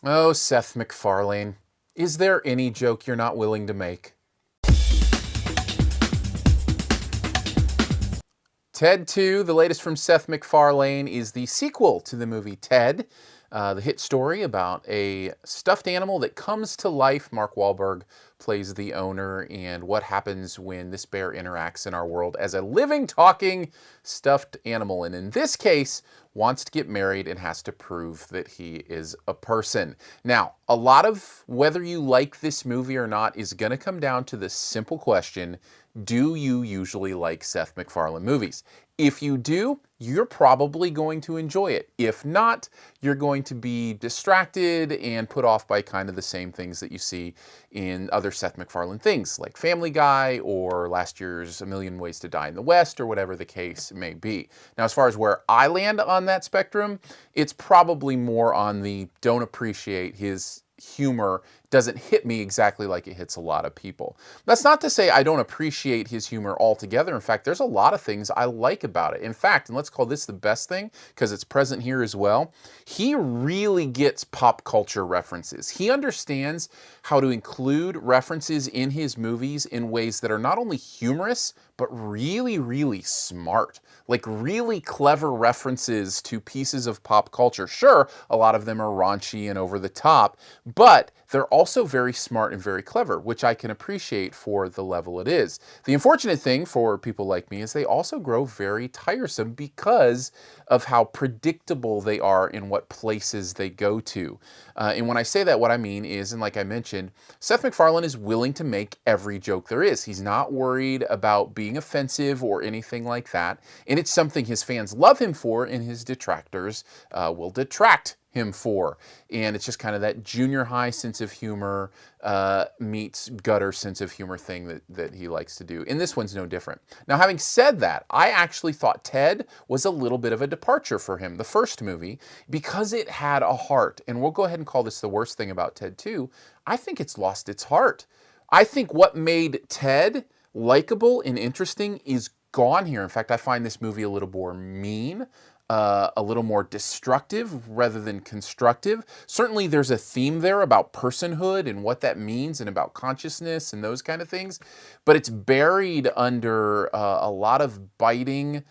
Oh, Seth MacFarlane. Is there any joke you're not willing to make? Ted 2, the latest from Seth MacFarlane, is the sequel to the movie Ted, the hit story about a stuffed animal that comes to life. Mark Wahlberg plays the owner, and what happens when this bear interacts in our world as a living, talking, stuffed animal. And in this case, wants to get married and has to prove that he is a person. Now, a lot of whether you like this movie or not is going to come down to the simple question: do you usually like Seth MacFarlane movies? If you do, you're probably going to enjoy it. If not, you're going to be distracted and put off by kind of the same things that you see in other Seth MacFarlane things, like Family Guy or last year's A Million Ways to Die in the West, or whatever the case may be. Now, as far as where I land on that spectrum, it's probably more on the don't appreciate his humor, doesn't hit me exactly like it hits a lot of people. That's not to say I don't appreciate his humor altogether. In fact, there's a lot of things I like about it. In fact, and let's call this the best thing because it's present here as well, he really gets pop culture references. He understands how to include references in his movies in ways that are not only humorous, but really, really smart. Like really clever references to pieces of pop culture. Sure, a lot of them are raunchy and over the top, but they're also very smart and very clever, which I can appreciate for the level it is. The unfortunate thing for people like me is they also grow very tiresome because of how predictable they are in what places they go to. And when I say that, what I mean is, and like I mentioned, Seth MacFarlane is willing to make every joke there is. He's not worried about being offensive or anything like that. And it's something his fans love him for and his detractors will detract him for. And it's just kind of that junior high sense of humor meets gutter sense of humor thing that he likes to do. And this one's no different. Now, having said that, I actually thought Ted was a little bit of a departure for him, the first movie, because it had a heart. And we'll go ahead and call this the worst thing about Ted 2. I think it's lost its heart. I think what made Ted likable and interesting is gone here. In fact, I find this movie a little more mean, a little more destructive rather than constructive. Certainly there's a theme there about personhood and what that means and about consciousness and those kind of things, but it's buried under a lot of biting,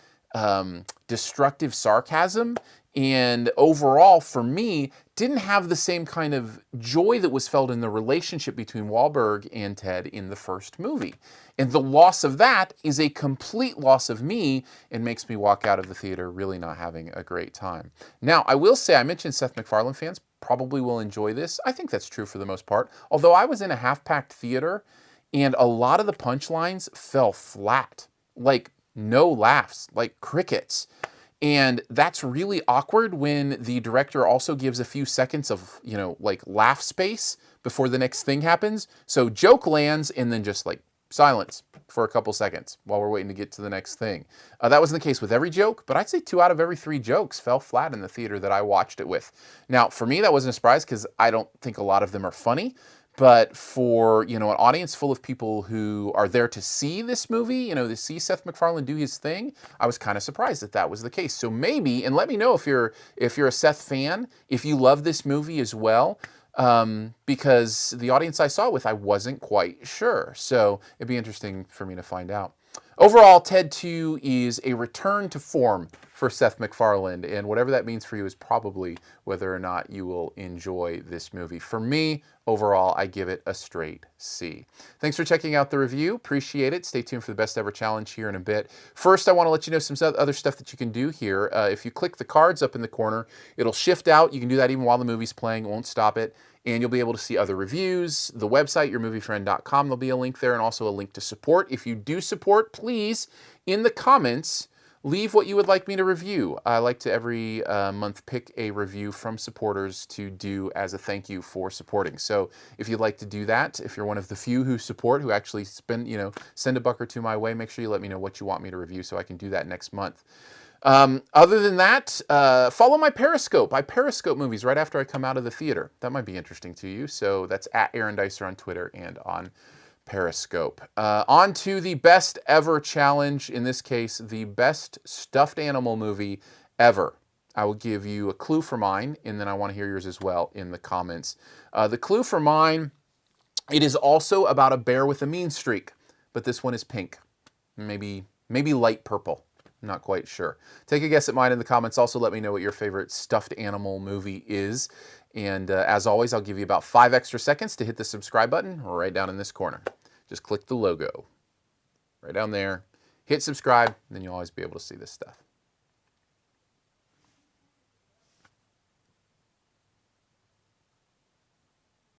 destructive sarcasm. And overall, for me, didn't have the same kind of joy that was felt in the relationship between Wahlberg and Ted in the first movie. And the loss of that is a complete loss of me and makes me walk out of the theater really not having a great time. Now, I will say, I mentioned Seth MacFarlane fans probably will enjoy this. I think that's true for the most part. Although I was in a half-packed theater and a lot of the punchlines fell flat. Like no laughs, like crickets. And that's really awkward when the director also gives a few seconds of, like laugh space before the next thing happens. So joke lands and then just like silence for a couple seconds while we're waiting to get to the next thing. That wasn't the case with every joke, but I'd say 2 out of every 3 jokes fell flat in the theater that I watched it with. Now, for me, that wasn't a surprise because I don't think a lot of them are funny. But for, an audience full of people who are there to see this movie, to see Seth MacFarlane do his thing, I was kind of surprised that that was the case. So maybe, and let me know if you're a Seth fan, if you love this movie as well, because the audience I saw it with, I wasn't quite sure. So it'd be interesting for me to find out. Overall, Ted 2 is a return to form for Seth MacFarlane, and whatever that means for you is probably whether or not you will enjoy this movie. For me, overall, I give it a straight C. Thanks for checking out the review. Appreciate it. Stay tuned for the Best Ever Challenge here in a bit. First, I want to let you know some other stuff that you can do here. If you click the cards up in the corner, it'll shift out. You can do that even while the movie's playing. It won't stop it. And you'll be able to see other reviews, the website, yourmoviefriend.com. There'll be a link there and also a link to support. If you do support, please, in the comments, leave what you would like me to review. I like to every month pick a review from supporters to do as a thank you for supporting. So if you'd like to do that, if you're one of the few who support, who actually send a buck or two my way, make sure you let me know what you want me to review so I can do that next month. Other than that, follow my Periscope. I Periscope movies right after I come out of the theater. That might be interesting to you. So that's at Aaron Dicer on Twitter and on Periscope. On to the Best Ever Challenge. In this case, the best stuffed animal movie ever. I will give you a clue for mine, and then I want to hear yours as well in the comments. The clue for mine, it is also about a bear with a mean streak, but this one is pink. Maybe light purple. I'm not quite sure. Take a guess at mine in the comments. Also, let me know what your favorite stuffed animal movie is. And as always, I'll give you about 5 extra seconds to hit the subscribe button right down in this corner. Just click the logo right down there. Hit subscribe, and then you'll always be able to see this stuff.